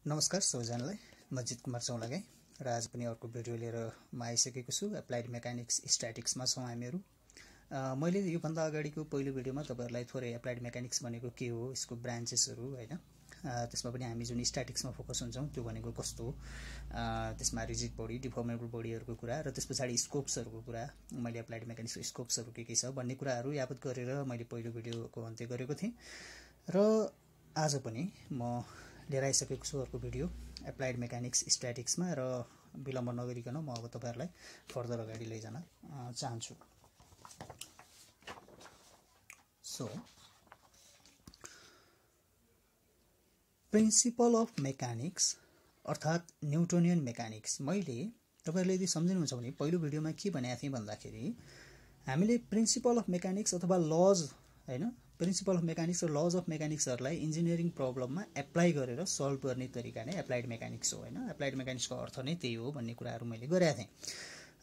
नमस्कार सबैजनालाई म जित कुमार चौलागाई र आज पनि अर्को भिडियो लिएर म आइसकेको छु। एप्लाइड मेकानिक्स स्ट्याटिक्समा छौं हामीहरु। मैले यो भन्दा अगाडिको पहिलो भिडियोमा तपाईहरुलाई थोरै एप्लाइड मेकानिक्स भनेको के हो, यसको ब्रान्चेसहरु हैन, त्यसमा पनि हामी जुन स्ट्याटिक्समा फोकस हुन्छौं त्यो भनेको कस्तो हो, त्यसमा रिजिड बडी डिफर्मेबल बडीहरुको कुरा र त्यसपछि स्कोप्सहरुको कुरा, मैले एप्लाइड मेकानिक्सको स्कोप्सहरु के छ भन्ने कुराहरु यावत गरेर मैले पहिलो भिडियोको अन्त्य गरेको थिएँ र आज पनि म लिएर आइसकेको छु अर्को भिडियो एप्लाइड मेकानिक्स स्ट्याटिक्समा र विलम्ब नगरिकन म अब तपाईहरुलाई फर्दर अगाडि लैजान चाहन्छु। सो प्रिन्सिपल अफ मेकानिक्स अर्थात न्यूटोनियन मेकानिक्स। मैले तपाईहरुले यदि सम्झिनुहुन्छ भने पहिलो भिडियोमा के भनेको थिएँ भन्दाखेरि हामीले प्रिन्सिपल अफ मेकानिक्स अथवा लज हैन, प्रिन्सिपल अफ मेकानिक्स र लज अफ मेकानिक्सहरुलाई इन्जिनियरिङ प्रब्लममा एप्लाई गरेर सल्भ गर्ने तरिका नै एप्लाइड मेकानिक्स हो हैन। एप्लाइड मेकानिक्सको अर्थ नै त्यही हो भन्ने कुराहरु मैले गरेका थिएँ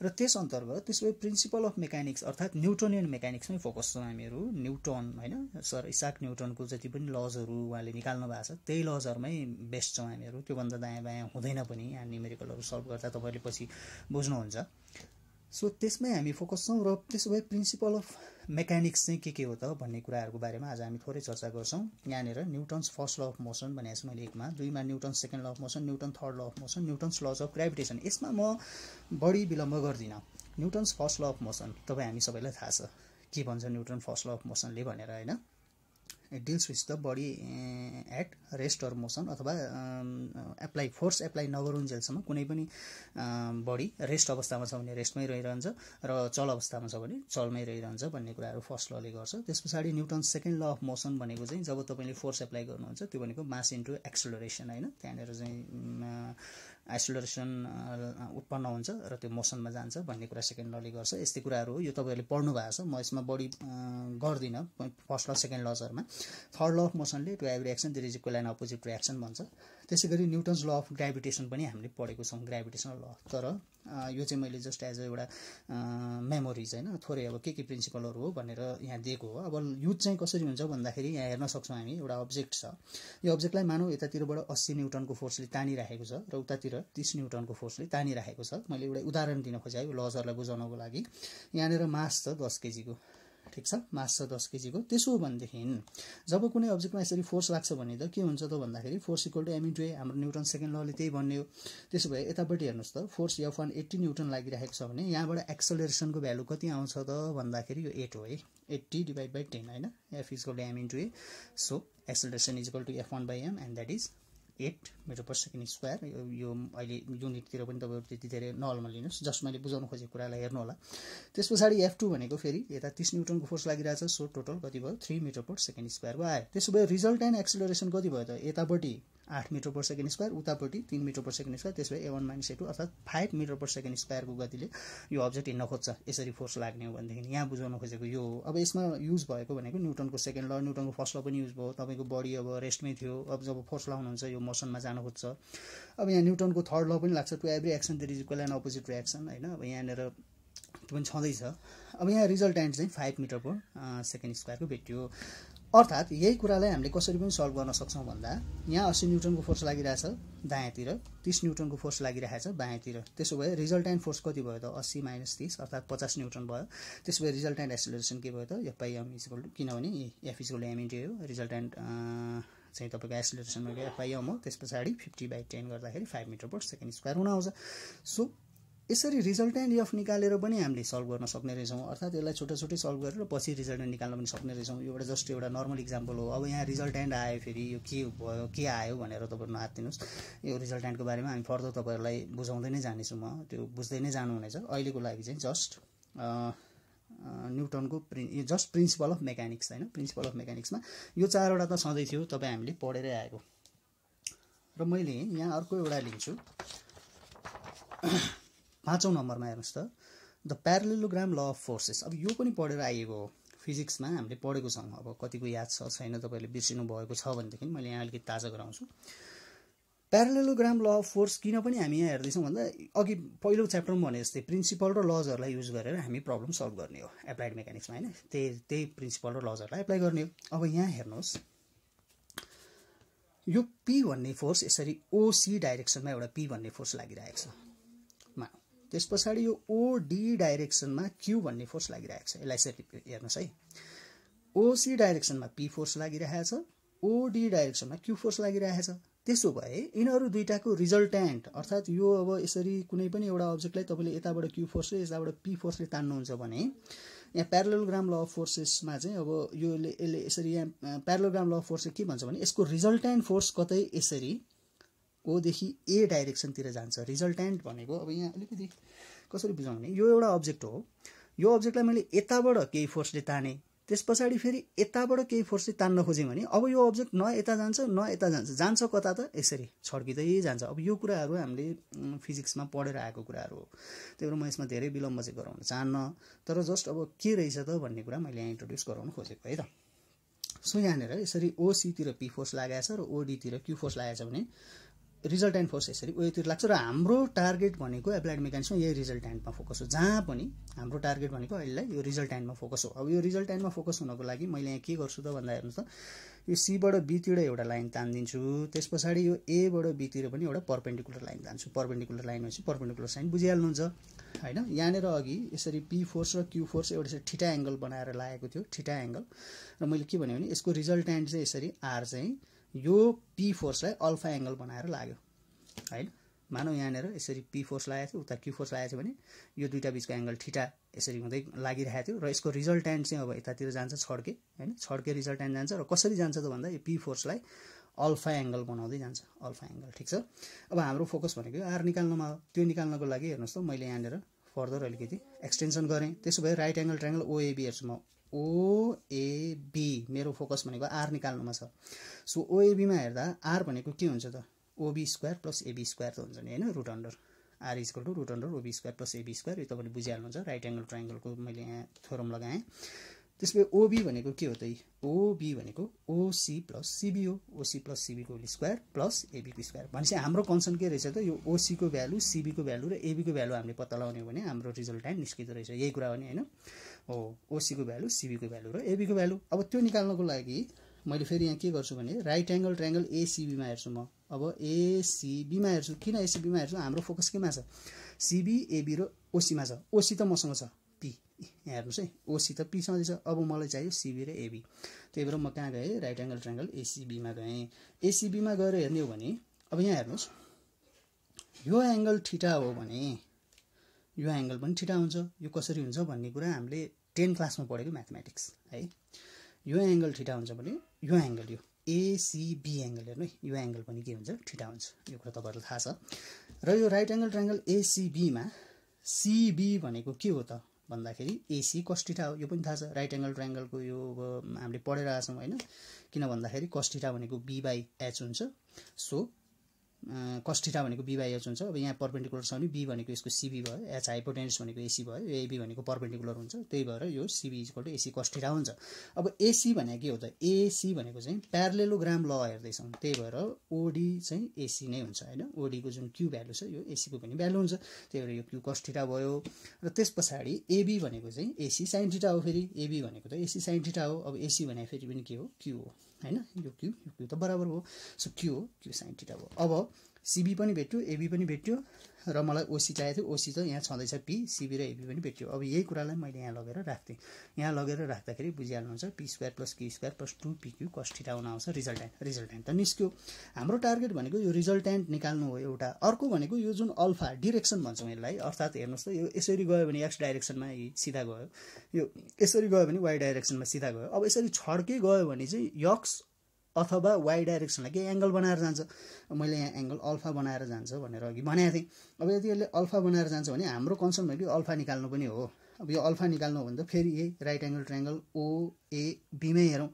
र त्यस अन्तर्गत त्यसै प्रिन्सिपल अफ मेकानिक्स अर्थात न्यूटोनियन मेकानिक्समै फोकस छौं हामीहरु। न्यूटन हैन, सर इसाक न्यूटनको जति पनि लजहरु उहाँले निकाल्नु भएको छ त्यही लजहरुमै बेस्ड छौं हामीहरु। त्यो भन्दा दायाँ बायाँ हुँदैन पनि, यहाँ न्युमेरिकलहरु सल्भ गर्दा तपाईहरुले पछि बुझ्नुहुन्छ। सो त्यसमै हामी फोकस छौं र त्यसै प्रिन्सिपल अफ मेकानिक्स चाहिँ के हो त भन्ने कुराहरुको बारेमा आज हामी थोरै चर्चा गर्छौं। यहाँनेर Newton's first law of motion भनेको छु मैले एकमा, दुईमा Newton's second law of motion, Newton third ल of motion, Newton's lodge of gravitation. यसमा म बढी विलम्ब गर्दिन। Newton's first law of motion तपाई हामी सबैलाई थाहा छ के भन्छ न्यूटन फर्स्ट ल अफ मोसनले भनेर हैन। It deals with the body at rest or motion अथवा एप्लाई फोर्स एप्लाई नगरुन्जेलसम्म कुनै पनि बडी रेस्ट अवस्थामा छ भने रेस्टमै रहिरहन्छ र चल अवस्थामा छ भने चलमै रहिरहन्छ भन्ने कुराहरु फर्स्ट लले गर्छ। त्यसपछि Newton second law of motion भनेको चाहिँ जब तपाईले फोर्स एप्लाई गर्नुहुन्छ त्यो भनेको मास इन्टु एक्सेलरेसन हैन। त्यहाँनेर चाहिँ एक्सेलरेसन उत्पन्न हुन्छ र त्यो मोसनमा जान्छ भन्ने कुरा सेकेन्ड लले गर्छ। यस्तै कुराहरु हो, यो तपाईहरुले पढ्नु भएको छ, म यसमा बढी गर्दिन फर्स्ट ल सेकेन्ड लजहरुमा। थर्ड ल अफ मोसनले to every action there is equal and opposite reaction भन्छ। त्यसैगरी न्यूटन्स ल अफ ग्राभिटेसन पनि हामीले पढेको छौं, ग्राभिटेसनल ल। तर यो चाहिँ मैले जस्ट एज एउटा मेमोरिज हैन, थोरै अब के प्रिन्सिपलहरु हो भनेर यहाँ दिएको हो। अब युज चाहिँ कसरी हुन्छ भन्दाखेरि यहाँ हेर्न सक्छौं हामी, एउटा अब्जेक्ट छ, यो अब्जेक्टलाई मानौ यतातिरबाट 80 न्यूटनको फोर्सले तानिराखेको छ र उतातिर 30 न्यूटनको फोर्सले तानिराखेको छ। मैले एउटा उदाहरण दिन खोजेँ यो लजहरुलाई बुझाउनको लागि। यहाँनेर मास छ 10 केजी को, ठीक छ, मास छ 10 केजी को। त्यसो भनेदेखि जब कुनै अब्जेक्टमा यसरी फोर्स लाग्छ भने त के हुन्छ त भन्दाखेरि force equal to m * a, हाम्रो न्यूटन सेकेन्ड लले त्यही भन्ने हो। त्यसो भए यतापटि हेर्नुस् त, फोर्स F1 80 न्यूटन लागिरहेको छ भने यहाँबाट एक्सेलरेसनको भ्यालु कति आउँछ त भन्दाखेरि यो 8 हो है, 80 / 10 हैन। F = m * a, so acceleration = F1/m and that is 8 m/s²। यो अहिले युनिटतिर पनि तपाईहरु त्यति धेरै नर्मल लिनुस्, जस्ट मैले बुझाउन खोजेको कुरालाई हेर्नु होला। त्यसपछि F2 भनेको फेरि यता 30 न्यूटनको फोर्स लागिरहेछ, सो टोटल कति भयो 3 m/s² भयो आयो। त्यसो भए रिजल्टेन्ट एक्सेलरेसन कति भयो त, यतापटि 8 m/s², उतापटि 3 m/s²। त्यसो भए A1 - A2 अर्थात 5 m/s² को गतिले यो अब्जेक्ट हिँड्न खोज्छ यसरी फोर्स लाग्ने हो भनेदेखि। यहाँ बुझाउन खोजेको यो हो। अब यसमा युज भएको भनेको न्यूटनको सेकेन्ड ल, न्यूटनको फर्स्ट ल पनि युज भयो। तपाईको बडी अब रेस्टमै थियो, अब जब फोर्स लाउनुहुन्छ यो मोसनमा जान खोज्छ। अब यहाँ न्यूटनको थर्ड ल पनि लाग्छ, to every action there is equal and opposite reaction हैन। अब यहाँनेर त्यो पनि छँदै छ। अब यहाँ रिजल्टेन्ट चाहिँ 5 m/s² को भेट्यो। अर्थात यही कुरालाई हामीले कसरी पनि सल्भ गर्न सक्छौं भन्दा यहाँ 80 न्यूटनको फोर्स लागिरहेछ दायाँतिर, 30 न्यूटनको फोर्स लागिरहेछ बायाँतिर। त्यसो भए रिजल्टेन्ट फोर्स कति भयो त 80 - 30 अर्थात 50 न्यूटन भयो। त्यसो भए रिजल्टेन्ट एक्सेलरेसन के भयो त F/m = किनभने F = m * a हो, रिजल्टेन्ट चाहिँ तपाईको एक्सेलरेसन भनेको F/m हो। त्यसपछि 50/10 गर्दाखेरि 5 m/s² हुन आउँछ। सो यसरी रिजल्टेन्ट F निकालेर पनि हामीले सल्भ गर्न सक्ने रहेछौं। अर्थात यसलाई छोटा-छोटै सल्भ गरेर पछि रिजल्टेन्ट निकाल्न पनि सक्ने रहेछौं। यो एउटा जस्ट एउटा नर्मल एक्जाम्पल हो। अब यहाँ रिजल्टेन्ट आयो, फेरि यो के भयो के आयो भनेर तपाईहरु नहात दिनुस्। यो रिजल्टेन्टको बारेमा हामी फर्दर तपाईहरुलाई बुझाउँदै नै जानेछु, म त्यो बुझ्दै नै जानु हुनेछ। अहिलेको लागि चाहिँ जस्ट न्यूटनको जस्ट प्रिन्सिपल अफ मेकानिक्स हैन, प्रिन्सिपल अफ मेकानिक्समा यो चारवटा त सधैँ थियो, तपाई हामीले पढेरै आएको। र मैले यहाँ अर्को एउटा लिन्छु 5औं नम्बरमा हेर्नुस् त, द प्यारालेलोग्राम ल अफ फोर्सेस। अब यो पनि पढेर आएको हो, फिजिक्समा हामीले पढेको छौं। अब कतिको याद छ छैन तपाईहरुले बिर्सिनु भएको छ भनेदेखि मैले यहाँ अलिकति ताजा गराउँछु। प्यारालेलोग्राम ल अफ फोर्स किन पनि हामी यहाँ हेर्दै छौं भन्दा अघि पहिलो च्याप्टरमा भने जस्तै प्रिन्सिपल र लजहरुलाई युज गरेर हामी प्रब्लम सल्भ गर्ने हो एप्लाइड मेकानिक्समा हैन। त्यही प्रिन्सिपल र लजहरुलाई एप्लाई गर्ने हो। अब यहाँ हेर्नुस् यो P भन्ने फोर्स यसरी OC डाइरेक्सनमा एउटा P भन्ने फोर्स लागिरहेको छ मानौ। त्यसपछि यो OD डाइरेक्सनमा Q भन्ने फोर्स लागिरहेको छ। यसलाई यसरी हेर्नुस् है, OC डाइरेक्सनमा P फोर्स लागिरहेको छ, OD डाइरेक्सनमा Q फोर्स लागिरहेको छ। त्यसो भए यिनीहरू दुईटाको रिजल्टेन्ट अर्थात् यो अब यसरी कुनै पनि एउटा अब्जेक्टलाई तपाईले यताबाट Q फोर्सले यताबाट P फोर्सले तान्नुहुन्छ भने यहाँ प्यारालेलोग्राम ल अफ फोर्सेसमा चाहिँ अब यसले यसरी यहाँ प्यारालेलोग्राम ल अफ फोर्स के भन्छ भने यसको रिजल्टेन्ट फोर्स कतै यसरी O देखि A डाइरेक्सनतिर जान्छ। रिजल्टेन्ट भनेको अब यहाँ अलिकति कसरी बुझाउँ भने यो एउटा अब्जेक्ट हो, यो अब्जेक्टलाई मैले यताबाट केही फोर्सले ताने, त्यसपछि फेरि यताबाट केही फोर्सले तान्न खोजेँ भने अब यो अब्जेक्ट न यता जान्छ न यता जान्छ, जान्छ कता त यसरी छड्किँदै जान्छ। अब यो कुराहरू हामीले फिजिक्समा पढेर आएको कुराहरू हो, त्यही भएर म यसमा धेरै विलम्ब चाहिँ गराउन चाहन्न, तर जस्ट अब के रहेछ त भन्ने कुरा मैले यहाँ इन्ट्रोड्युस गराउन खोजेको है त। सो यहाँनिर यसरी OC तिर P फोर्स लागेको छ र OD तिर Q फोर्स लागेको छ भने रिजल्टेन्ट फोर्स यसरी O तिर लाग्छ र हाम्रो टार्गेट भनेको एप्लाइड मेकानिक्समा यही रिजल्टेन्टमा फोकस हो। जहाँ पनि हाम्रो टार्गेट भनेको अहिलेलाई यो रिजल्टेन्टमा फोकस हो। अब यो रिजल्टेन्टमा फोकस हुनको लागि मैले यहाँ के गर्छु त भन्दा हेर्नुहोस् त, यो C बाट B तिर एउटा लाइन तान्दिन्छु, त्यसपछि यो A बाट B तिर पनि एउटा परपेन्डिकुलर लाइन तान्छु। परपेन्डिकुलर लाइन भनेपछि परपेन्डिकुलर साइन बुझिहाल्नुहुन्छ हैन। यहाँनिर अघि यसरी P फोर्स र Q फोर्स एउटा चाहिँ थीटा एंगल बनाएर लागेको थियो, थीटा एंगल, र मैले के भने यसको रिजल्टेन्ट चाहिँ यसरी R चाहिँ यो P फोर्सलाई अल्फा एंगल बनाएर लाग्यो हैन। मानौ यहाँनिर यसरी P फोर्स लागेको थियो, उता Q फोर्स लागेको थियो भने यो दुईटा बीचको एंगल थीटा यसरी हुँदै लागिरहेको थियो र यसको रिजल्टेन्ट चाहिँ अब यतातिर जान्छ छड्के हैन, छड्के रिजल्टेन्ट जान्छ र कसरी जान्छ त भन्दा यो P फोर्सलाई अल्फा एंगल बनाउँदै जान्छ, अल्फा एंगल। ठिक छ, अब हाम्रो फोकस भनेको R निकाल्नमा हो। त्यो निकाल्नको लागि हेर्नुस् त मैले यहाँनिर फर्दर अलिकति एक्सटेन्सन गरेँ। त्यसो भए राइट एंगल ट्रायंगल OAB हेर्छु म, OAB मेरो फोकस भनेको R निकाल्नुमा छ। सो OAB मा हेर्दा R भनेको के हुन्छ त, OB square plus AB square त हुन्छ नि हैन, root under R equal to root under OB square plus AB square. यो तपाईले बुझिहाल्नुहुन्छ, राइट एंगल ट्रायंगलको मैले यहाँ थ्योरम लगाएँ। त्यसपछि OB भनेको के हो त, OB भनेको OC प्लस CB हो, OC प्लस CB को होल स्क्वायर प्लस AB को स्क्वायर। भनेपछि हाम्रो कन्सर्न के रहेछ त, यो OC को भ्यालु, CB को भ्यालु र AB को भ्यालु हामीले पत्ता लगाउने हो भने हाम्रो रिजल्टेन्ट निस्किँदो रहेछ। यही कुरा हो नि हैन, हो OC को भ्यालु, CB को भ्यालु र AB को भ्यालु। अब त्यो निकाल्नको लागि मैले फेरि यहाँ के गर्छु भने राइट एंगल ट्रायंगल ACB मा हेर्छु म। अब ACB मा हेर्छु, किन ACB मा हेर्छु, हाम्रो फोकस केमा छ, CB AB र OC मा छ। OC त मसँग छ P, यहाँ हेर्नुस् है, OC त P सँगै छ। अब मलाई चाहियो CB र AB, त्यही भएर म कहाँ गएँ, राइट एंगल ट्रायंगल ACB मा गएँ। ACB मा गएर हेर्ने हो भने अब यहाँ हेर्नुस्, यो एंगल थीटा हो भने यो एंगल पनि थीटा हुन्छ। यो कसरी हुन्छ भन्ने कुरा हामीले 10 क्लासमा पढेको म्याथमेटिक्स है। यो एंगल थीटा हुन्छ भने यो एंगल, यो ACB एंगल हेर्नु है, यो एंगल पनि के हुन्छ, थीटा हुन्छ। यो कुरा तपाईहरुलाई थाहा छ। र यो राइट एंगल ट्रायंगल ACB मा CB भनेको के हो त भन्दाखेरि AC cos थीटा हो। यो पनि थाहा छ, राइट एंगल ट्रायंगलको यो हामीले पढेर आएको छौं हैन। किन भन्दाखेरि cos थीटा भनेको B/H हुन्छ। सो cos थीटा भनेको B/H हुन्छ। अब यहाँ परपेन्डिकुलर छ भने B भनेको यसको CB भयो, H हाइपोटेन्युस भनेको AC भयो, यो AB भनेको परपेन्डिकुलर हुन्छ, त्यही भएर यो CB = AC cos थीटा हुन्छ। अब AC भनेको के हो त, AC भनेको चाहिँ प्यारालेलोग्राम ल हेर्दै छौं, त्यही भएर OD चाहिँ AC नै हुन्छ हैन। OD को जुन Q भ्यालु छ यो AC को पनि भ्यालु हुन्छ, त्यही भएर यो Q cos थीटा भयो। र त्यसपछि AB भनेको चाहिँ AC sin थीटा हो। फेरि AB भनेको त AC sin थीटा हो। अब AC भने फेरि पनि के हो, Q हो हैन। यो Q त बराबर हो। सो Q हो, Q sin थीटा भयो। अब CB पनि भेट्यो, AB पनि भेट्यो र मलाई OC चाहिएको थियो। OC त यहाँ छँदैछ P, CB र AB पनि भेट्यो। अब यही कुरालाई मैले यहाँ लगेर राख्थे। यहाँ लगेर राख्दाखेरि बुझिहाल्नुहुन्छ, P square plus Q square plus 2PQ cos theta आउन आउँछ रिजल्टेन्ट। रिजल्टेन्ट त निस्क्यो। हाम्रो टार्गेट भनेको यो रिजल्टेन्ट निकाल्नु हो एउटा। अर्को भनेको यो जुन अल्फा डिरेक्सन भन्छौं यसलाई, अर्थात हेर्नुस् त यो यसरी गयो भने x डाइरेक्सनमा सिधा गयो, यो यसरी गयो भने y डाइरेक्सनमा सिधा गयो। अब यसरी छड्के गयो भने चाहिँ x अथवा y डाइरेक्सनलाई के एंगल बनाएर जान्छ। मैले यहाँ एंगल अल्फा बनाएर जान्छ भनेर अघि भनेको थिएँ। अब यदि यसले अल्फा बनाएर जान्छ भने हाम्रो कन्सर्न भनेको अल्फा निकाल्नु पनि हो। अब यो अल्फा निकाल्नु हो भने त फेरि यही राइट एंगल ट्रायंगल OAB मै हेरौं।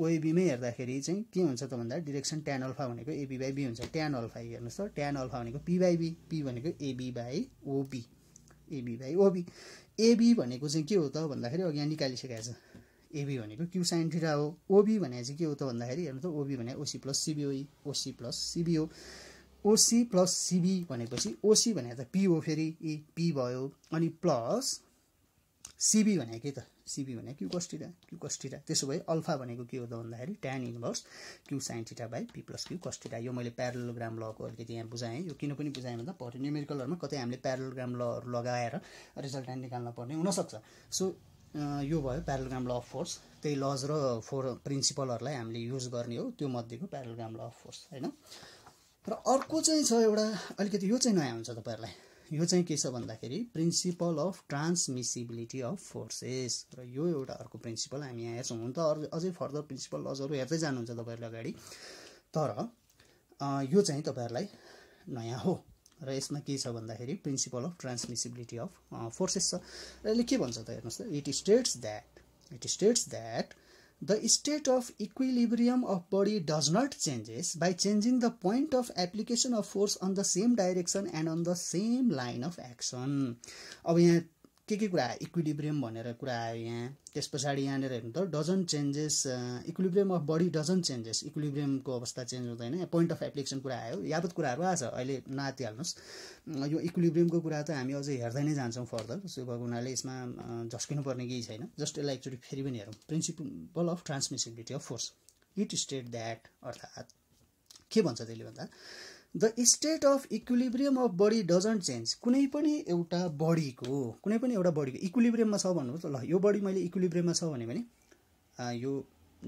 OAB मै हेर्दाखेरि चाहिँ के हुन्छ त भन्दा डाइरेक्सन tan अल्फा भनेको AB/B हुन्छ। tan अल्फा हेर्नुस् त, tan अल्फा भनेको P/B, P भनेको AB/OB, AB/OB। AB भनेको चाहिँ के हो त भन्दाखेरि अघि यहाँ निकालिसकेको छ। AB भनेको Q sin थीटा हो। OB भने चाहिँ के हो त भन्दाखेरि हेर्नु त, OB भने OC प्लस CB हो। OC प्लस CB हो। OC प्लस CB भनेपछि OC भने त P हो, फेरि P भयो, अनि प्लस सिबी भने के त सिबी भने क्यू cos थीटा त्यसो भए अल्फा भनेको के हो त भन्दाखेरि tan inverse q sin theta by p plus q cos theta यो मैले प्यारलोग्राम लको अलिकति यहाँ बुझाएँ यो किन पनि बुझाएँ भन्दा पछि न्युमेरिकलहरुमा कतै हामीले प्यारलोग्राम लहरु लगाएर रिजल्टेन्ट निकाल्न पर्ने हुन सक्छ सो यो भयो प्यारलोग्राम ल अफ फोर्स त्यही लज र प्रिन्सिपलहरुलाई हामीले युज गर्ने हो त्यो मध्येको प्यारलोग्राम ल अफ फोर्स हैन र अर्को चाहिँ छ एउटा अलिकति यो चाहिँ नयाँ हुन्छ तपाईहरुलाई यो चाहिँ के छ भन्दाखेरि principal of transmissibility of forces र यो एउटा अर्को प्रिन्सिपल हामी यहाँ हेर्छौं हुन त अझै फर्दर प्रिन्सिपल लजहरु हेर्दै जानुहुन्छ तपाईहरुले अगाडि तर यो चाहिँ तपाईहरुलाई नयाँ हो र यसमा के छ भन्दाखेरि principal of transmissibility of forces छ र यसले के भन्छ त हेर्नुस् त it states that the state of equilibrium of body does not changes by changing the point of application of force on the same direction and on the same line of action. अब यहाँ के कुरा equilibrium भनेर कुरा आयो यहाँ त्यसपछि यहाँ हेर्नु त doesn't changes equilibrium of body doesn't changes इक्विलिब्रियमको अवस्था चेन्ज हुँदैन पोइन्ट अफ एप्लिकेसन कुरा आयो यावत कुराहरु आछ अहिले नआतिहाल्नुस् यो इक्विलिब्रियमको कुरा त हामी अझै हेर्दै नै जान्छौं फर्दर सो भएको हुनाले यसमा झस्किनु पर्ने केही छैन जस्ट यसलाई एकचोटी फेरि पनि हेरौं principle of transmissibility of force it state that अर्थात के भन्छ त्यसले भन्दा The state of equilibrium of body doesn't change. कुनै पनि एउटा बडीको इक्विलिब्रियममा छ भन्नु त ल यो बडी मैले इक्विलिब्रियममा छ भने यो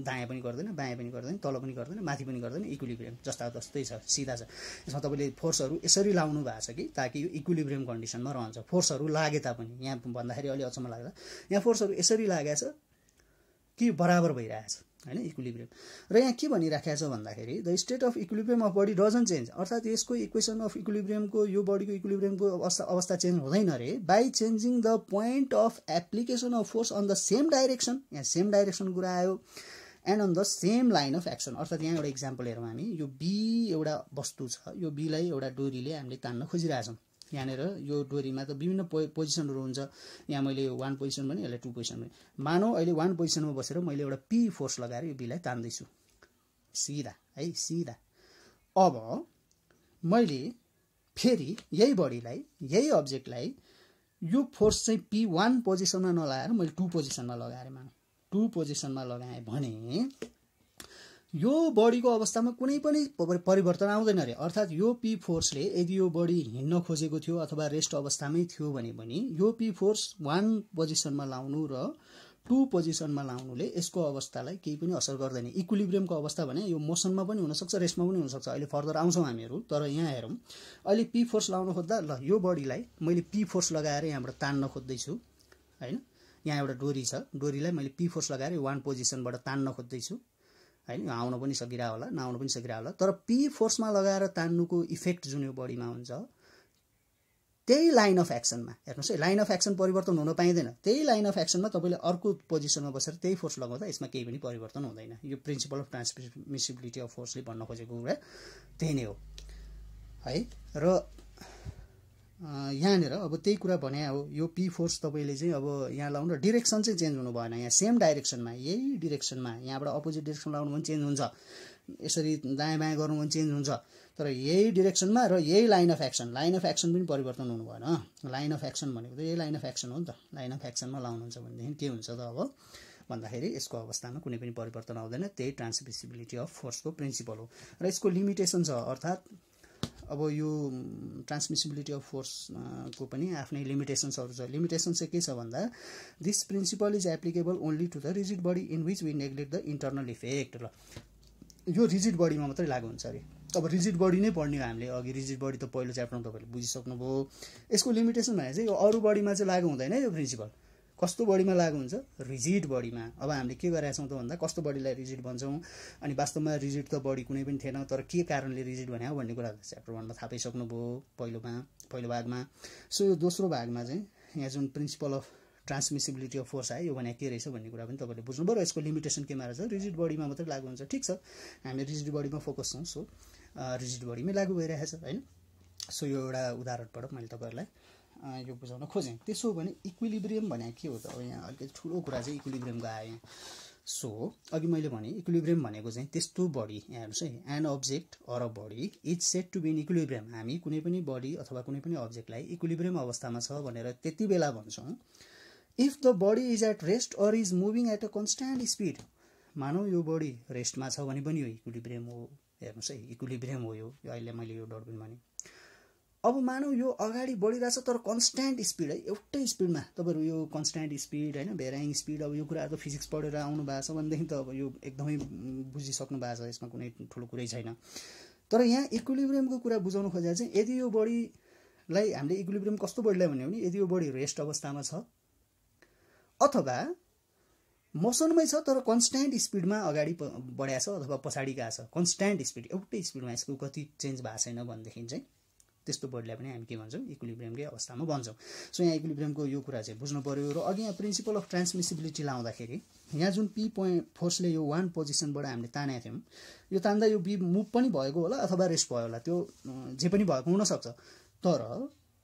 दायाँ पनि गर्दैन बायाँ पनि गर्दैन तल पनि गर्दैन माथि पनि गर्दैन इक्विलिब्रियम जस्ता जस्तै छ सिधा छ यसमा तपाईले फोर्सहरु यसरी लाउनु भएको छ कि ताकि यो इक्विलिब्रियम कन्डिसनमा रहन्छ फोर्सहरु लागे तापनि यहाँ भन्दाखेरि अलि अचम्म लाग्ला यहाँ फोर्सहरु यसरी लागेछ कि बराबर भइरहेछ हैन इक्विलिब्रियम र यहाँ के भनिराखेको छ भन्दाखेरि the state of equilibrium of body doesn't change अर्थात यसको इक्वेसन अफ इक्विलिब्रियमको यो बडीको इक्विलिब्रियमको अवस्था चेन्ज हुँदैन रे by changing the point of application of force on the same direction यहाँ सेम डाइरेक्सन कुरा आयो and on the same line of action अर्थात यहाँ एउटा एक्जाम्पल हेरौँ हामी यो बी एउटा वस्तु छ यो बी लाई एउटा डोरीले हामीले तान्न खोजिरहेछौं यहाँनेर यो डोरीमा त विभिन्न पोजिसनहरु हुन्छ यहाँ मैले 1 पोजिसन भने यसलाई 2 पोजिसन भने मानौ अहिले 1 पोजिसनमा बसेर मैले एउटा पी फोर्स लगाएर यो बी लाई तान्दै छु सिधा अब मैले फेरि यही बडीलाई यही अब्जेक्टलाई यो फोर्स चाहिँ p1 पोजिसनमा नलाएर मैले 2 पोजिसनमा लगाएर मानौ 2 पोजिसनमा लगाए भने यो बडीको अवस्थामा कुनै पनि परिवर्तन आउँदैन रे अर्थात यो पी फोर्सले यदि यो बडी हिड्न खोजेको थियो अथवा रेस्ट अवस्थामै थियो भने पनि यो पी फोर्स 1 पोजिसनमा लाउनु र 2 पोजिसनमा लाउनुले यसको अवस्थालाई केही पनि असर गर्दैन इक्विलिब्रियमको अवस्था भने यो मोसनमा पनि हुन सक्छ रेस्टमा पनि हुन सक्छ अहिले फर्दर आउँछौं हामीहरु तर यहाँ हेरौं अहिले पी फोर्स लाउन खोज्दा ल यो बडीलाई मैले पी फोर्स लगाएर यहाँबाट तान्न खोज्दै छु हैन यहाँ एउटा डोरी छ डोरीलाई मैले पी फोर्स लगाएर 1 पोजिसनबाट तान्न खोज्दै छु हैन आउन पनि सकिरा होला नआउन पनि सकिरा होला तर पी फोर्समा लगाएर तान्नुको इफेक्ट जुन यो बडीमा हुन्छ त्यही लाइन अफ एक्सनमा हेर्नुस् है लाइन अफ एक्सन परिवर्तन हुन पाइदैन त्यही लाइन अफ एक्सनमा तपाईले अर्को पोजिसनमा बसेर त्यही फोर्स लगाउँदा यसमा केही पनि परिवर्तन हुँदैन यो प्रिन्सिपल अफ ट्रान्समिसिबिलिटी अफ फोर्सले भन्न खोजेको कुरा त्यही नै हो है र यहाँनेर अब त्यही कुरा भने हो यो पी फोर्स तपाईले चाहिँ अब यहाँ लाउनु र डाइरेक्सन चाहिँ चेन्ज हुनु भएन यहाँ सेम डाइरेक्सनमा यही डाइरेक्सनमा यहाँबाट अपोजिट डाइरेक्सन लाउनु भने चेन्ज हुन्छ यसरी दायाँ बायाँ गर्नु भने चेन्ज हुन्छ तर यही डाइरेक्सनमा र यही लाइन अफ एक्सन पनि परिवर्तन हुनु भएन लाइन अफ एक्सन भनेको त यही लाइन अफ एक्सन हो नि त लाइन अफ एक्सनमा लाउनुहुन्छ भनेदेखि के हुन्छ त अब भन्दाखेरि यसको अवस्थामा कुनै पनि परिवर्तन आउँदैन त्यही ट्रान्समिसिबिलिटी अफ फोर्सको प्रिन्सिपल हो र यसको लिमिटेसन छ अर्थात अब यो ट्रान्समिसिबिलिटी अफ फोर्स को पनि आफ्नै लिमिटेसन्सहरु छ लिमिटेसन चाहिँ के छ भन्दा this principle is applicable only to the rigid body in which we neglect the internal effect ल यो रिजिड बडीमा मात्रै लागू हुन्छ रे अब रिजिड बडी नै पढ्ने हो हामीले अघि रिजिड बडी त पहिलो च्याप्टरमा तपाईले बुझिसक्नुभयो यसको लिमिटेसन भने चाहिँ यो अरु बडीमा चाहिँ लागू हुँदैन यो प्रिन्सिपल कस्तो बडीमा लागू हुन्छ रिजिड बडीमा अब हामीले के गरेका छौं त भन्दा कस्तो बडीलाई रिजिड भन्छौं अनि वास्तवमा रिजिड त बडी कुनै पनि थिएन तर के कारणले रिजिड भने हो भन्ने कुरा च्याप्टर 1 मा थाहा पाइसक्नुभयो पहिलो भागमा सो यो दोस्रो भागमा चाहिँ यहाँ जुन principal of transmissibility of force आयो यो भने के रहेछ भन्ने कुरा पनि तपाईले बुझ्नुभयो र यसको लिमिटेसन केमा रहेछ रिजिड बडीमा मात्रै लागू हुन्छ ठीक छ हामी रिजिड बडीमा फोकस छौं सो रिजिड बडीमै लागू भइरहेछ हैन सो यो एउटा उदाहरणबाट मैले तपाईहरुलाई यो बुझाउन खोजेँ त्यसो भने इक्विलिब्रियम भने के हो त अब यहाँ अलिकति ठूलो कुरा चाहिँ इक्विलिब्रियमको आयो यहाँ सो अघि मैले भने इक्विलिब्रियम भनेको चाहिँ त्यस्तो बडी यहाँ हेर्नुस् है an object or a body is said to be in equilibrium हामी कुनै पनि बडी अथवा कुनै पनि अब्जेक्टलाई इक्विलिब्रियम अवस्थामा छ भनेर त्यति बेला भन्छौं if the body is at rest or is moving at a constant speed, मानौ यो बडी रेस्टमा छ भने पनि यो इक्विलिब्रियम हो। हेर्नुहोस् है, इक्विलिब्रियम हो यो अहिले मैले यो डटबिन भने। अब मानौ यो अगाडि बढिरहेछ तर कन्स्ट्यान्ट स्पिड है, एउटै स्पिडमा। तपाईँहरू यो कन्स्ट्यान्ट स्पिड होइन, भेराइङ स्पिड, अब यो कुराहरू त फिजिक्स पढेर आउनु भएको छ भनेदेखि त अब यो एकदमै बुझिसक्नु भएको छ, यसमा कुनै ठुलो कुरै छैन। तर यहाँ इक्विलिब्रियमको कुरा बुझाउनु खोजेर चाहिँ यदि यो बडीलाई हामीले इक्विलिब्रियम कस्तो बडीलाई भन्यो भने यदि यो बडी रेस्ट अवस्थामा छ अथवा मोसनमै छ तर कन्स्ट्यान्ट स्पिडमा अगाडि बढाएको छ अथवा पछाडि गएको छ, कन्स्ट्यान्ट स्पिड एउटै स्पिडमा, यसको गति चेन्ज भएको छैन भनेदेखि चाहिँ त्यस्तो बडीलाई पनि हामी के भन्छौँ, इक्विलिब्रियमकै अवस्थामा भन्छौँ। सो यहाँ इक्विलिब्रियमको यो कुरा चाहिँ बुझ्नु पर्यो। र अघि यहाँ प्रिन्सिपल अफ ट्रान्समिसिबिलिटी लाउँदाखेरि यहाँ जुन पी फोर्सले यो 1 पोजिसनबाट हामीले तानेका थियौँ, यो तान्दा यो बी मुभ पनि भएको होला अथवा रेस्ट भयो होला, त्यो जे पनि भएको हुनसक्छ। तर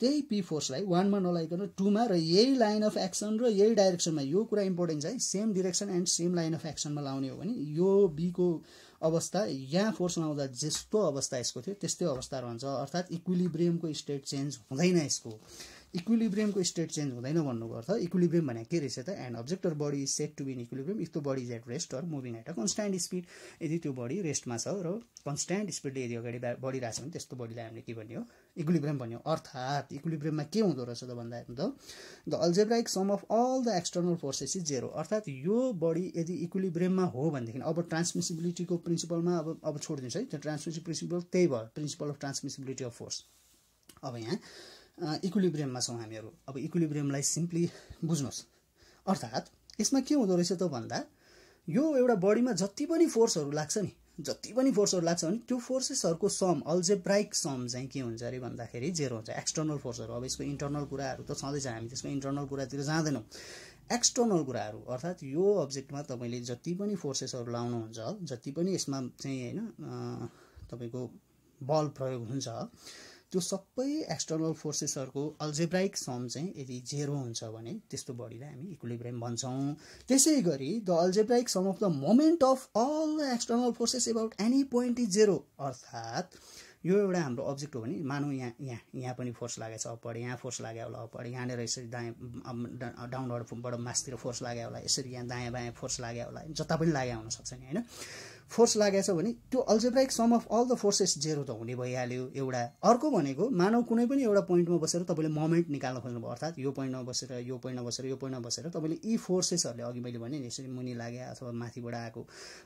त्यही पी फोर्सलाई 1 मा नलाइकन 2 मा र यही लाइन अफ एक्सन र यही डाइरेक्सनमा, यो कुरा इम्पोर्टेन्ट छ है, same direction and same line of एक्सनमा लाउने हो भने यो बीको अवस्था यहाँ फोर्स लाउँदा जस्तो अवस्था यसको थियो त्यस्तै अवस्था रहन्छ। अर्थात् इक्विलिब्रियमको स्टेट चेन्ज हुँदैन। यसको इक्विलिब्रियमको स्टेट चेन्ज हुँदैन भन्नुको अर्थ इक्विलिब्रियम भनेको के रहेछ त, and object or body is set to be in equilibrium if the body is at rest or moving at a constant speed. यदि त्यो बडी रेस्टमा छ र कन्स्ट्यान्ट स्पिडले यदि अगाडि बढिरहेछ भने त्यस्तो बडीलाई हामीले के भन्यो, इक्विलिब्रियम भन्यो। अर्थात् इक्विलिब्रियममा के हुँदो रहेछ त भन्दा the algebraic sum of all the external forces is 0। अर्थात् यो बडी यदि इक्विलिब्रियममा हो भनेदेखि, अब ट्रान्समिसिबिलिटीको प्रिन्सिपलमा अब छोडिदिन्छ है, त्यो ट्रान्समिसिबिलिटी प्रिन्सिपल त्यही भयो, principal of transmissibility of force. अब यहाँ इक्विलिब्रियममा छौँ हामीहरू। अब इक्विलिब्रियमलाई सिम्पली बुझ्नुहोस्। अर्थात् यसमा के हुँदो रहेछ त भन्दा यो एउटा बडीमा जति पनि फोर्सहरू लाग्छ नि, जति पनि फोर्सहरू लाग्छ भने त्यो फोर्सेसहरूको सम, अल्जेब्राइक सम चाहिँ के हुन्छ अरे भन्दाखेरि 0 हुन्छ। एक्सटर्नल फोर्सहरू, अब यसको इन्टर्नल कुराहरू त छँदैछ, हामी त्यसको इन्टर्नल कुरातिर जाँदैनौँ। एक्सटर्नल कुराहरू अर्थात् यो अब्जेक्टमा तपाईँले जति पनि फोर्सेसहरू लाउनुहुन्छ, जति पनि यसमा चाहिँ होइन तपाईँको बल प्रयोग हुन्छ, त्यो सबै एक्सटर्नल फोर्सेसहरूको अल्जेब्राइक सम चाहिँ यदि 0 हुन्छ भने त्यस्तो बडीलाई हामी इक्विलिब्रियम भन्छौँ। त्यसै गरी the algebraic sum of the moment of all the external forces about any point is 0। अर्थात् यो एउटा हाम्रो अब्जेक्ट हो भने मानौँ यहाँ पनि फोर्स लागेको छ अप्पढ, यहाँ फोर्स लाग्यो होला अप्पढ, यहाँनिर यसरी दायाँ डाउनवर्डबाट मासतिर फोर्स लाग्यो होला, यसरी यहाँ दायाँ बायाँ फोर्स लाग्यो होला, जता पनि लाग्यो हुनसक्छ नि होइन। फोर्स लागेको छ भने त्यो algebraic sum of all the forces 0 त हुने भइहाल्यो एउटा। अर्को भनेको मानौँ कुनै पनि एउटा पोइन्टमा बसेर तपाईँले मोमेन्ट निकाल्न खोज्नुभयो, अर्थात् यो पोइन्टमा बसेर यो पोइन्टमा बसेर यो पोइन्टमा बसेर तपाईँले यी फोर्सेसहरूले अघि मैले भने यसरी मुनि लाग्यो अथवा माथिबाट आएको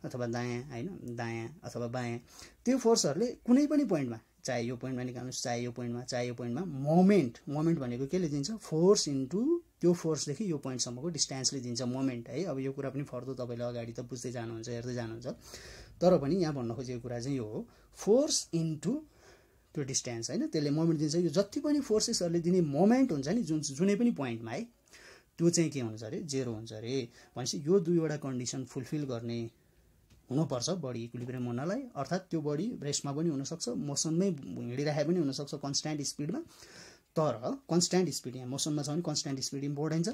अथवा दायाँ होइन, दायाँ अथवा बायाँ, त्यो फोर्सहरूले कुनै पनि पोइन्टमा, चाहे यो पोइन्टमा निकाल्नुहोस्, चाहे यो पोइन्टमा मोमेन्ट भनेको केले दिन्छ, फोर्स इन्टु त्यो फोर्सदेखि यो पोइन्टसम्मको डिस्टेन्सले दिन्छ मोमेन्ट है। अब यो कुरा पनि फर्दर तपाईँले अगाडि त बुझ्दै जानुहुन्छ, हेर्दै जानुहुन्छ, तर पनि यहाँ भन्न खोजेको कुरा चाहिँ यो हो, फोर्स इन्टु त्यो डिस्टेन्स होइन, त्यसले मोमेन्ट दिन्छ। यो जति पनि फोर्सेसहरूले दिने मोमेन्ट हुन्छ नि जुनै पनि पोइन्टमा है, त्यो चाहिँ के हुन्छ अरे 0 हुन्छ अरे। भनेपछि यो दुईवटा कन्डिसन फुलफिल गर्ने हुनुपर्छ बडी इक्विलिब्रियम हुनलाई। अर्थात् त्यो बडी रेस्टमा पनि हुनसक्छ, मोसनमै हिँडिरहेको पनि हुनसक्छ कन्स्ट्यान्ट स्पिडमा, तर कन्स्ट्यान्ट स्पिड, यहाँ मोसनमा छ भने कन्स्ट्यान्ट स्पिड इम्पोर्टेन्ट छ।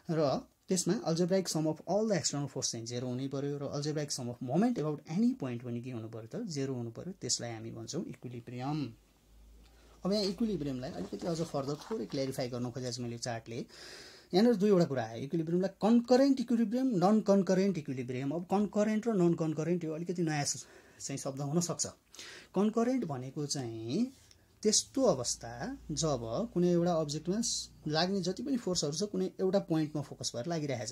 र त्यसमा algebraic sum of all the external force चाहिँ 0 हुनै पर्यो र algebraic sum of moment about any point पनि के हुनु पर्यो त 0 हुनु पर्यो। त्यसलाई हामी भन्छौँ इक्विलिब्रियम। अब यहाँ इक्विलिब्रियमलाई अलिकति अझ फर्दर थोरै क्ल्यारिफाई गर्न खोजेको छु मैले चार्टले। यहाँनिर दुईवटा कुरा आयो इक्विलिब्रियमलाई, concurrent equilibrium, non concurrent equilibrium. अब कन्करेन्ट र नन कन्करेन्ट यो अलिकति नयाँ चाहिँ शब्द हुनसक्छ। कन्करेन्ट भनेको चाहिँ त्यस्तो अवस्था जब कुनै एउटा अब्जेक्टमा लाग्ने जति पनि फोर्सहरू छ कुनै एउटा पोइन्टमा फोकस भएर लागिरहेछ,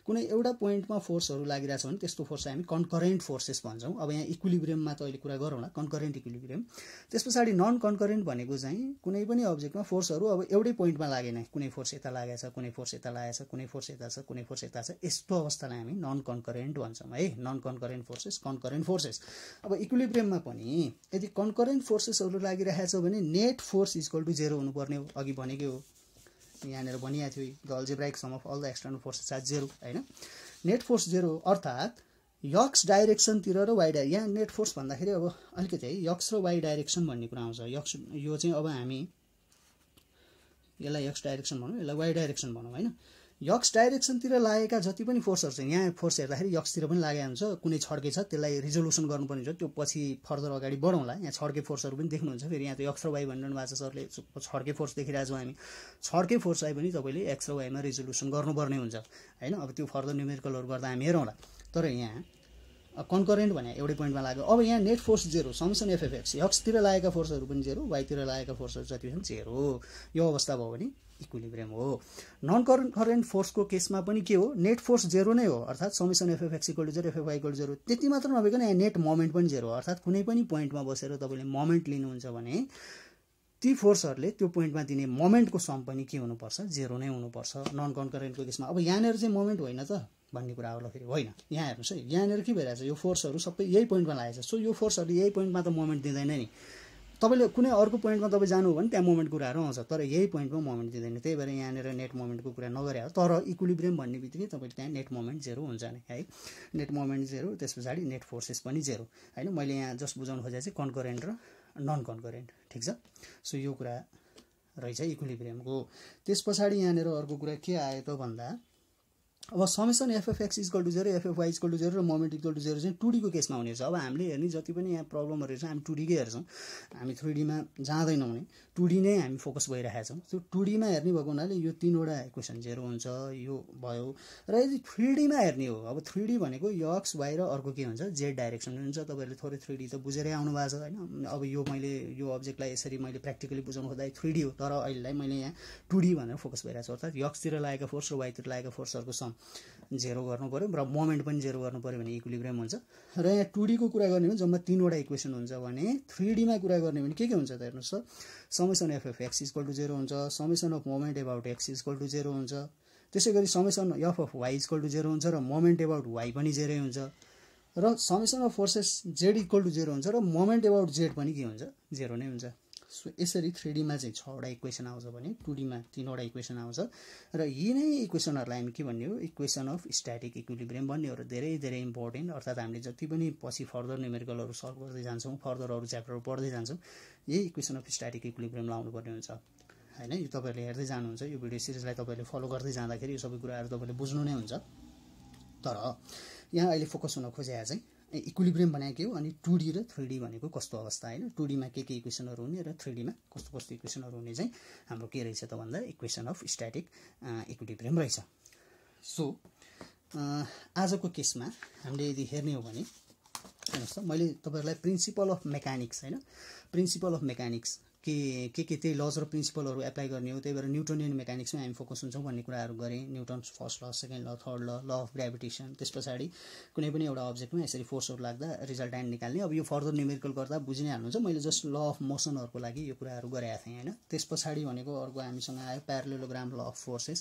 कुनै एउटा पोइन्टमा फोर्सहरू लागिरहेछ भने त्यस्तो फोर्सलाई हामी कन्करेन्ट फोर्सेस भन्छौँ। अब यहाँ इक्विलिब्रियममा त अहिले कुरा गरौँला, कन्करेन्ट इक्विलिब्रियम। त्यस पछाडि नन कन्करेन्ट भनेको चाहिँ कुनै पनि अब्जेक्टमा फोर्सहरू अब एउटै पोइन्टमा लागेन, कुनै फोर्स यता लागेछ, कुनै फोर्स यता लागेछ, कुनै फोर्स यता छ, कुनै फोर्स यता छ, यस्तो अवस्थालाई हामी नन कन्करेन्ट भन्छौँ है। Non concurrent forces, concurrent forces. अब इक्विलिब्रियममा पनि यदि कन्करेन्ट फोर्सेसहरू लागिरहेछ भने नेट फोर्स इक्वल टु 0 हुनुपर्ने हो। अघि भनेकै हो, यहाँनिर भनिएको थियो the algebraic sum of all the external forces are 0 होइन। नेट फोर्स 0 अर्थात् यक्स डाइरेक्सनतिर र वाइ डाइरेक्सन। यहाँ नेट फोर्स भन्दाखेरि अब अलिकति है यक्स र वाइ डाइरेक्सन भन्ने कुरा आउँछ। यक्स यो चाहिँ अब हामी यसलाई यक्स डाइरेक्सन भनौँ, यसलाई वाइ डाइरेक्सन भनौँ होइन। यक्स डाइरेक्सनतिर लागेका जति पनि फोर्सहरू छ, यहाँ फोर्स हेर्दाखेरि यक्सतिर पनि लागेको हुन्छ, कुनै छड्के छ त्यसलाई रिजोल्युसन गर्नुपर्ने हुन्छ, त्यो पछि फर्दर अगाडि बढौँला। यहाँ छड्के फोर्सहरू पनि देख्नुहुन्छ, फेरि यहाँ त एक्स र वाइ भनिरहनु भएको छ सरले, छड्के फोर्स देखिरहेको छौँ हामी। छड्के फोर्सलाई पनि तपाईँले एक्स र वाइमा रिजोल्युसन गर्नुपर्ने हुन्छ होइन। अब त्यो फर्दर न्युमेरिकलहरू गर्दा हामी हेरौँला। तर यहाँ कन्करेन्ट भने एउटै पोइन्टमा लाग्यो। अब यहाँ नेट फोर्स जेरो, समेसन एफएफएक्स, यक्सतिर लागेका फोर्सहरू पनि जेरो, वाइतिर लागेका फोर्सहरू जति पनि जेरो, यो अवस्था भयो भने इक्विलिब्रियम हो। नन करेन्ट फोर्सको केसमा पनि के हो, नेट फोर्स जेरो नै हो, अर्थात् summation FFX equal to zero, FFY equal to zero. त्यति मात्र नभइकन यहाँ नेट मोमेन्ट पनि जेरो, अर्थात् कुनै पनि पोइन्टमा बसेर तपाईँले मोमेन्ट लिनुहुन्छ भने ती फोर्सहरूले त्यो पोइन्टमा दिने मोमेन्टको सम पनि के हुनुपर्छ, जेरो नै हुनुपर्छ नन कन्करेन्टको केसमा। अब यहाँनिर चाहिँ मोमेन्ट होइन त भन्ने कुरा होला, फेरि होइन। यहाँ हेर्नुहोस् है, यहाँनिर के भइरहेछ, यो फोर्सहरू सबै यही पोइन्टमा लागेको छ, सो यो फोर्सहरूले यही पोइन्टमा त मोमेन्ट दिँदैन नि। तपाईँले कुनै अर्को पोइन्टमा तपाईँ जानु हो भने त्यहाँ मोमेन्ट कुराहरू आउँछ, तर यही पोइन्टमा मोमेन्ट दिँदैन। त्यही भएर यहाँनिर नेट मोमेन्टको कुरा नगरे हो। तर इक्विलिब्रियम भन्ने बित्तिकै तपाईँले त्यहाँ नेट मोमेन्ट जेरो हुन्छ नि है, नेट मोमेन्ट जेरो, त्यस पछाडि नेट फोर्सेस पनि जेरो होइन। मैले यहाँ जस्ट बुझाउनु खोजेको चाहिँ कन्करेन्ट र नन कन्करेन्ट, ठिक छ। सो यो कुरा रहेछ इक्विलिब्रियमको। त्यस पछाडि यहाँनिर अर्को कुरा के आयो त भन्दा, अब summation FFX equal to zero, FFY equal to zero र मोमेन्ट इक्वल टु जेरो चाहिँ 2D को केसमा हुने छ। अब हामीले हेर्ने जति पनि यहाँ प्रब्लमहरू छ हामी 2D कै हेर्छौँ, हामी 3D मा जाँदैनौँ भने 2D नै हामी फोकस भइरहेका छौँ। त्यो 2D मा हेर्ने भएको हुनाले यो तीनवटा इक्वेसन जेरो हुन्छ, यो भयो। र यदि 3D मा हेर्ने हो, अब 3D भनेको एक्स वाइ र अर्को के हुन्छ, जेड डाइरेक्सन हुन्छ। तपाईँहरूले थोरै 3D त बुझेरै आउनु भएको छ होइन। अब यो मैले यो अब्जेक्टलाई यसरी मैले प्र्याक्टिकली बुझाउनु खोज्दा 3D हो, तर अहिलेलाई मैले यहाँ 2D भनेर फोकस भइरहेको छु, अर्थात् एक्सतिर लागेका फोर्स र वाइतिर लागेका फोर्सहरूको सम जेरो गर्नु पऱ्यो र मोमेन्ट पनि जेरो गर्नु पऱ्यो भने इक्विलिब्रियम हुन्छ। र यहाँ 2D को कुरा गर्ने हो भने जम्मा तीनवटा इक्वेसन हुन्छ भने 3D मा कुरा गर्ने भने के हुन्छ त हेर्नुहोस् त, summation F X equal to zero हुन्छ, summation of moment about X equal to zero हुन्छ, त्यसै गरी summation F of Y equal to zero हुन्छ र मोमेन्ट एबाउट वाइ पनि जेरै हुन्छ, र summation of forces Z equal to zero हुन्छ र मोमेन्ट एबाउट जेड पनि के हुन्छ, जेरो नै हुन्छ। सो यसरी 3D मा चाहिँ 6वटा इक्वेसन आउँछ भने 2D मा 3वटा इक्वेसन आउँछ। र यी नै इक्वेसनहरूलाई हामी के भन्ने हो, इक्वेसन अफ स्ट्याटिक इक्विलिब्रियम भन्ने हो। र धेरै धेरै इम्पोर्टेन्ट, अर्थात् हामीले जति पनि पछि फर्दर न्युमेरिकलहरू सल्भ गर्दै जान्छौँ, फर्दर अरू च्याप्टरहरू पढ्दै जान्छौँ, यही इक्वेसन अफ स्ट्याटिक इक्विलिब्रियम लाउनु पर्ने हुन्छ होइन। यो तपाईँहरूले हेर्दै जानुहुन्छ, यो भिडियो सिरिजलाई तपाईँले फलो गर्दै जाँदाखेरि यो सबै कुराहरू तपाईँले बुझ्नु नै हुन्छ। तर यहाँ अहिले फोकस हुन खोजेको चाहिँ इक्विलिब्रियम भनेको के हो, अनि 2D र 3D भनेको कस्तो अवस्था होइन, 2D मा के इक्वेसनहरू हुने र 3D मा कस्तो कस्तो इक्वेसनहरू हुने चाहिँ हाम्रो के रहेछ त भन्दा इक्वेसन अफ स्ट्याटिक इक्विलिब्रियम रहेछ। सो आजको केसमा हामीले यदि हेर्ने हो भने हेर्नुहोस् त, मैले तपाईँहरूलाई प्रिन्सिपल अफ मेकानिक्स होइन, प्रिन्सिपल अफ मेकानिक्स के त्यही लज र प्रिन्सिपलहरू एप्लाई गर्ने हो। त्यही भएर न्युटोनियन मेकानिक्समा हामी फोकस हुन्छौँ भन्ने कुराहरू गरेँ। न्युटन्स फर्स्ट ल, सेकेन्ड ल, थर्ड ल, ल अफ ग्राभिटेसन, त्यस पछाडि कुनै पनि एउटा अब्जेक्टमा यसरी फोर्सहरू लाग्दा रिजल्ट्यान्ट निकाल्ने। अब यो फर्दर न्युमेरिकल गर्दा बुझि नै हाल्नुहुन्छ, मैले जस्ट ल अफ मोसनहरूको लागि यो कुराहरू गरेका थिएँ होइन। त्यस पछाडि भनेको अर्को हामीसँग आयो प्यारालेलोग्राम ल अफ फोर्सेस,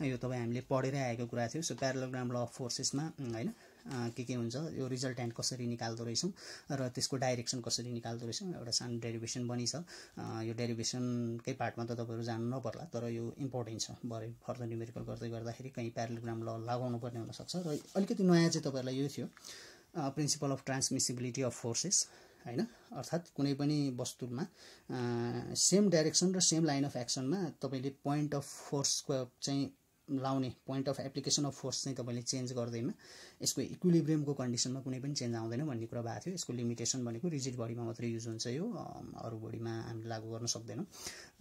यो तपाईँ हामीले पढेरै आएको कुरा थियो। सो प्यारालेलोग्राम ल अफ फोर्सेसमा होइन के हुन्छ, यो रिजल्ट्यान्ट कसरी निकाल्दो रहेछौँ र त्यसको डाइरेक्सन कसरी निकाल्दो रहेछौँ, एउटा सानो डेरिभेसन पनि छ। यो डेरिभेसनकै पार्टमा त तपाईँहरू जानु नपर्ला, तर यो इम्पोर्टेन्ट छ, भरे फर्दर न्युमेरिकल गर्दै गर्दाखेरि कहीँ प्यारालेलोग्राम ल लगाउनु पर्ने हुनसक्छ। र अलिकति नयाँ चाहिँ तपाईँहरूलाई यो थियो principal of transmissibility of forces होइन, अर्थात् कुनै पनि वस्तुमा सेम डाइरेक्सन र सेम लाइन अफ एक्सनमा तपाईँले पोइन्ट अफ फोर्सको चाहिँ लाउने, point of application of force चाहिँ तपाईँले चेन्ज गर्दैमा यसको इक्विलिब्रियमको कन्डिसनमा कुनै पनि चेन्ज आउँदैन भन्ने कुरा भएको थियो। यसको लिमिटेसन भनेको रिजिड बडीमा मात्रै युज हुन्छ, यो अरू बडीमा हामीले लागू गर्न सक्दैनौँ।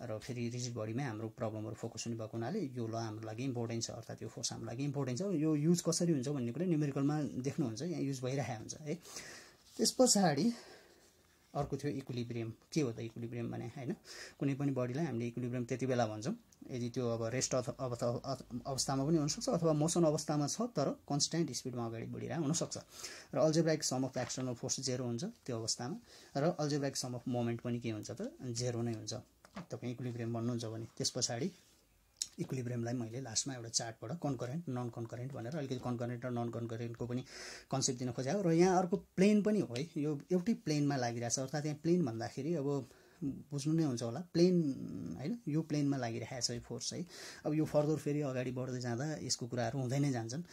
र फेरि रिजिड बडीमै हाम्रो प्रब्लमहरू फोकस हुने भएको हुनाले यो ल हाम्रो लागि इम्पोर्टेन्ट छ, अर्थात् यो फोर्स हाम्रो लागि इम्पोर्टेन्ट छ। यो युज कसरी हुन्छ भन्ने कुरा न्युमेरिकलमा देख्नुहुन्छ, यहाँ युज भइरहेको हुन्छ है। त्यस पछाडि अर्को थियो इक्विलिब्रियम। के हो त इक्विलिब्रियम भने होइन, कुनै पनि बडीलाई हामीले इक्विलिब्रियम त्यति बेला भन्छौँ यदि त्यो अब रेस्ट अवस्थामा पनि हुनसक्छ अथवा मोसन अवस्थामा छ तर कन्स्ट्यान्ट स्पिडमा अगाडि बढिरहेको हुनसक्छ। र algebraic sum of external force zero हुन्छ त्यो अवस्थामा, र अल्जेब्राइक सम अफ मोमेन्ट पनि के हुन्छ त जेरो नै हुन्छ तपाईँ इक्विलिब्रियम भन्नुहुन्छ भने। त्यस पछाडि इक्विलिब्रियमलाई मैले लास्टमा एउटा चार्टबाट कन्करेन्ट नन कन्करेन्ट भनेर अलिकति कन्करेन्ट र नन कन्करेन्टको पनि कन्सेप्ट दिन खोजेको। र यहाँ अर्को प्लेन पनि हो है, यो एउटै प्लेनमा लागिरहेछ, अर्थात् यहाँ प्लेन भन्दाखेरि अब बुझ्नु नै हुन्छ होला, प्लेन होइन, यो प्लेनमा लागिरहेको छ यो फोर्स है। अब यो फर्दर फेरि अगाडि बढ्दै जाँदा यसको कुराहरू हुँदै नै जान्छन्।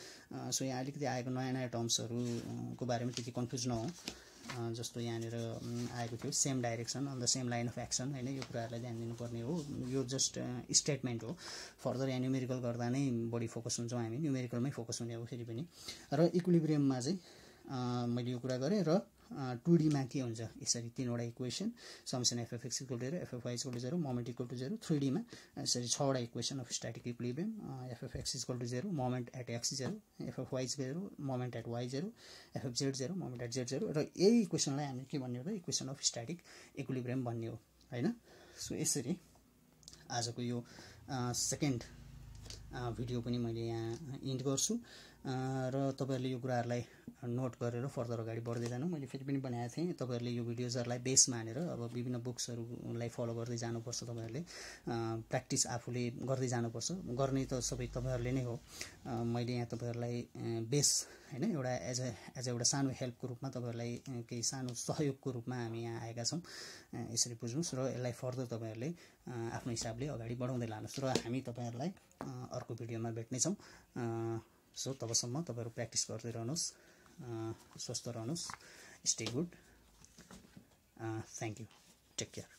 सो यहाँ अलिकति आएको नयाँ नयाँ टर्म्सहरूको बारेमा त्यति कन्फ्युज नहौँ। जस्तो यहाँनिर आएको थियो same direction on the same line of action हैन, यो कुराहरूलाई ध्यान दिनुपर्ने हो। यो जस्ट स्टेटमेन्ट हो। फर्दर यहाँ न्युमेरिकल गर्दा नै बढी फोकस हुन्छौँ हामी, न्युमेरिकलमै फोकस हुने हो फेरि पनि। र इक्विलिब्रियममा चाहिँ मैले यो कुरा गरेँ। र 2D मा के हुन्छ, यसरी 3वटा equation summation FFX equal to 0, FFY equal to 0, moment equal to 0। 3D मा यसरी 6वटा equation of static equilibrium, FFX equal to 0, moment at X 0, FFY 0, moment at Y 0, FFZ 0, moment at Z 0। र यही इक्वेसनलाई हामी के भन्ने हो त, इक्वेसन अफ स्ट्याटिक इक्विलिब्रियम भन्ने हो हैन। सो यसरी आजको यो सेकेन्ड भिडियो पनि मैले यहाँ इन्ड गर्छु। र तपाईहरुले यो कुराहरूलाई नोट गरेर फर्दर अगाडि बढ्दै जानु। मैले फेरि पनि बनाएको थिएँ, तपाईहरुले यो भिडियोजहरूलाई बेस मानेर अब विभिन्न बुक्सहरूलाई फलो गर्दै जानुपर्छ। तपाईहरुले प्र्याक्टिस आफूले गर्दै जानुपर्छ। गर्ने त सबै तपाईहरुले नै हो। मैले यहाँ तपाईहरुलाई बेस हैन एउटा एज एउटा सानो हेल्पको रूपमा तपाईहरुलाई केही सानो सहयोगको रूपमा हामी यहाँ आएका छौँ। यसरी बुझ्नुस् र यसलाई फर्दर तपाईहरुले आफ्नो हिसाबले अगाडि बढाउँदै लानुस्। र हामी तपाईहरुलाई अर्को भिडियोमा भेट्ने छौँ। सो तबसम्म तपाईहरु प्र्याक्टिस गर्दै रहनुस्, स्वस्थ रहनुस्, stay good, thank you, take care.